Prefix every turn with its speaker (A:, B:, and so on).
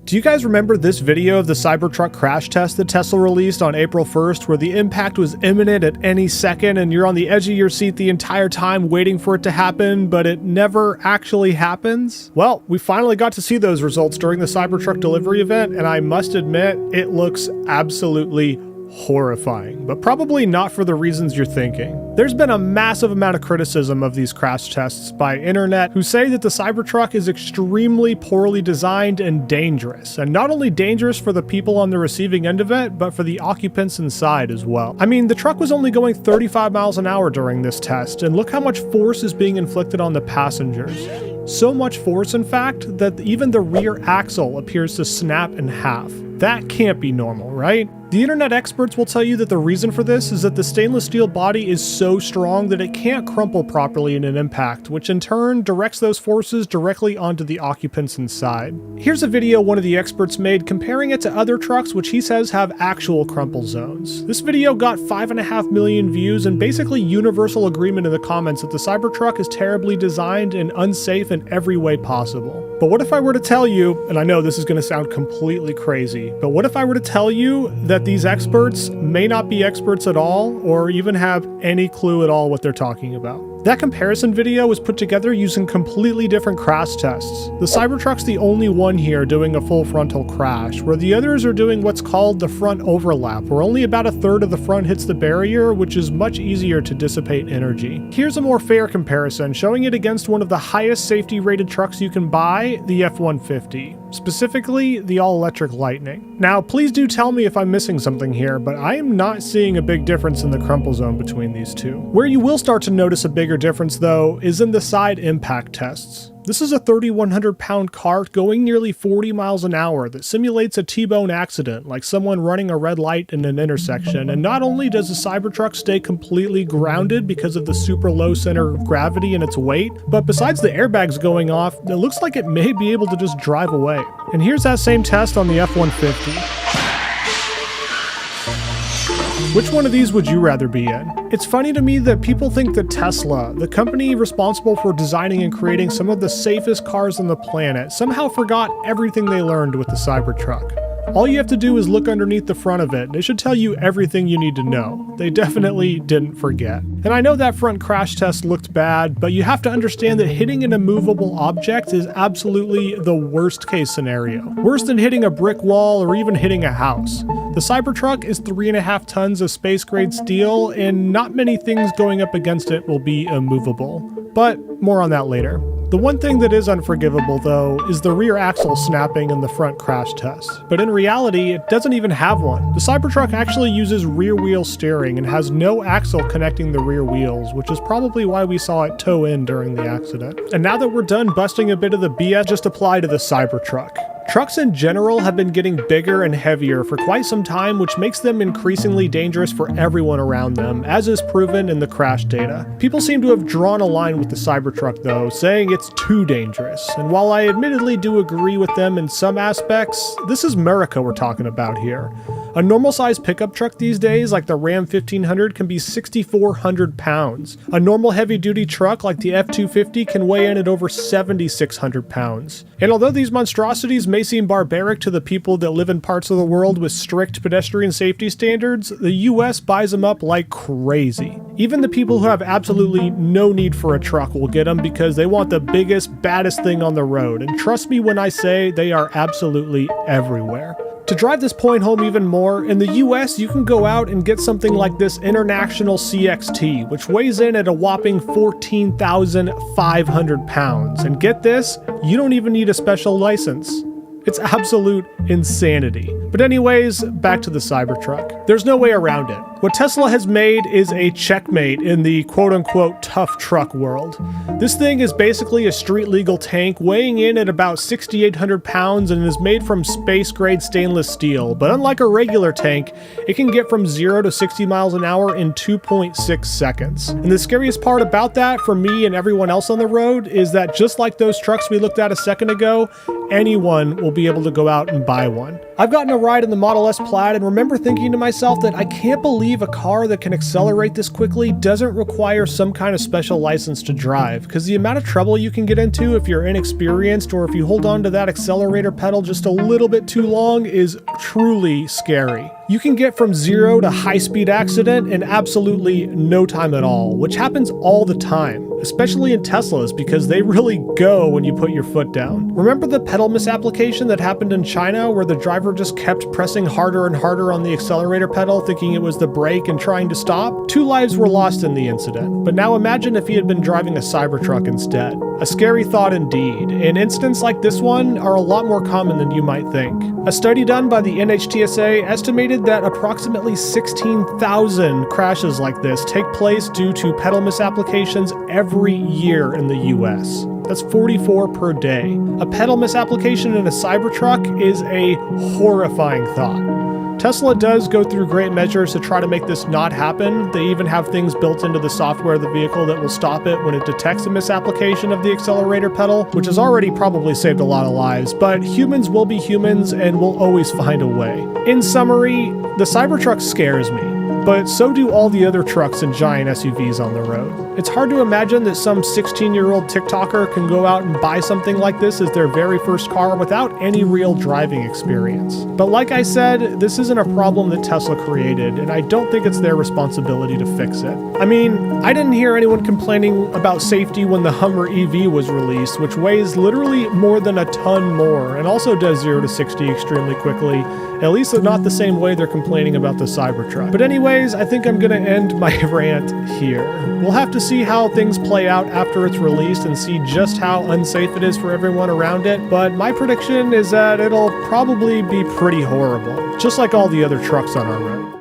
A: Do you guys remember this video of the Cybertruck crash test that Tesla released on April 1st, where the impact was imminent at any second and you're on the edge of your seat the entire time waiting for it to happen, but it never actually happens? Well, we finally got to see those results during the Cybertruck delivery event, and I must admit, it looks absolutely horrifying, but probably not for the reasons you're thinking. There's been a massive amount of criticism of these crash tests by internet who say that the Cybertruck is extremely poorly designed and dangerous, and not only dangerous for the people on the receiving end of it, but for the occupants inside as well. I mean, the truck was only going 35 miles an hour during this test, and look how much force is being inflicted on the passengers. So much force, in fact, that even the rear axle appears to snap in half. That can't be normal, right? The internet experts will tell you that the reason for this is that the stainless steel body is so strong that it can't crumple properly in an impact, which in turn directs those forces directly onto the occupants inside. Here's a video one of the experts made comparing it to other trucks which he says have actual crumple zones. This video got 5.5 million views and basically universal agreement in the comments that the Cybertruck is terribly designed and unsafe in every way possible. But what if I were to tell you, and I know this is going to sound completely crazy, but what if I were to tell you that these experts may not be experts at all, or even have any clue at all what they're talking about? That comparison video was put together using completely different crash tests. The Cybertruck's the only one here doing a full frontal crash, where the others are doing what's called the front overlap, where only about a third of the front hits the barrier, which is much easier to dissipate energy. Here's a more fair comparison, showing it against one of the highest safety rated trucks you can buy, the F-150. Specifically, the all-electric Lightning. Now, please do tell me if I'm missing something here, but I am not seeing a big difference in the crumple zone between these two. Where you will start to notice a bigger difference, though, is in the side impact tests. This is a 3,100-pound cart going nearly 40 miles an hour that simulates a T-bone accident, like someone running a red light in an intersection, and not only does the Cybertruck stay completely grounded because of the super low center of gravity and its weight, but besides the airbags going off, it looks like it may be able to just drive away. And here's that same test on the F-150. Which one of these would you rather be in? It's funny to me that people think that Tesla, the company responsible for designing and creating some of the safest cars on the planet, somehow forgot everything they learned with the Cybertruck. All you have to do is look underneath the front of it, and it should tell you everything you need to know. They definitely didn't forget. And I know that front crash test looked bad, but you have to understand that hitting an immovable object is absolutely the worst case scenario. Worse than hitting a brick wall or even hitting a house. The Cybertruck is 3.5 tons of space-grade steel, and not many things going up against it will be immovable. But more on that later. The one thing that is unforgivable, though, is the rear axle snapping in the front crash test. But in reality, it doesn't even have one. The Cybertruck actually uses rear wheel steering and has no axle connecting the rear wheels, which is probably why we saw it toe in during the accident. And now that we're done busting a bit of the BS, just apply to the Cybertruck. Trucks in general have been getting bigger and heavier for quite some time, which makes them increasingly dangerous for everyone around them, as is proven in the crash data. People seem to have drawn a line with the Cybertruck though, saying it's too dangerous. And while I admittedly do agree with them in some aspects, this is America we're talking about here. A normal-sized pickup truck these days, like the Ram 1500, can be 6,400 pounds. A normal heavy-duty truck like the F-250 can weigh in at over 7,600 pounds. And although these monstrosities may seem barbaric to the people that live in parts of the world with strict pedestrian safety standards, the US buys them up like crazy. Even the people who have absolutely no need for a truck will get them because they want the biggest, baddest thing on the road. And trust me when I say they are absolutely everywhere. To drive this point home even more, in the US you can go out and get something like this International CXT, which weighs in at a whopping 14,500 pounds. And get this, you don't even need a special license. It's absolute insanity. But anyways, back to the Cybertruck. There's no way around it. What Tesla has made is a checkmate in the quote-unquote tough truck world. This thing is basically a street-legal tank weighing in at about 6,800 pounds and is made from space-grade stainless steel. But unlike a regular tank, it can get from 0 to 60 miles an hour in 2.6 seconds. And the scariest part about that for me and everyone else on the road is that just like those trucks we looked at a second ago, anyone will be able to go out and buy one. I've gotten a ride in the Model S Plaid and remember thinking to myself that I can't believe a car that can accelerate this quickly doesn't require some kind of special license to drive, because the amount of trouble you can get into if you're inexperienced or if you hold on to that accelerator pedal just a little bit too long is truly scary. You can get from zero to high-speed accident in absolutely no time at all, which happens all the time, especially in Teslas because they really go when you put your foot down. Remember the pedal misapplication that happened in China where the driver just kept pressing harder and harder on the accelerator pedal thinking it was the brake and trying to stop? 2 lives were lost in the incident, but now imagine if he had been driving a Cybertruck instead. A scary thought indeed, and incidents like this one are a lot more common than you might think. A study done by the NHTSA estimated that approximately 16,000 crashes like this take place due to pedal misapplications every year in the US. That's 44 per day. A pedal misapplication in a Cybertruck is a horrifying thought. Tesla does go through great measures to try to make this not happen. They even have things built into the software of the vehicle that will stop it when it detects a misapplication of the accelerator pedal, which has already probably saved a lot of lives, but humans will be humans and will always find a way. In summary, the Cybertruck scares me, but so do all the other trucks and giant SUVs on the road. It's hard to imagine that some 16-year-old TikToker can go out and buy something like this as their very first car without any real driving experience. But like I said, this isn't a problem that Tesla created, and I don't think it's their responsibility to fix it. I mean, I didn't hear anyone complaining about safety when the Hummer EV was released, which weighs literally more than a ton more and also does 0 to 60 extremely quickly. At least not the same way they're complaining about the Cybertruck. But anyways, I think I'm gonna end my rant here. We'll have to see how things play out after it's released and see just how unsafe it is for everyone around it, but my prediction is that it'll probably be pretty horrible, just like all the other trucks on our road.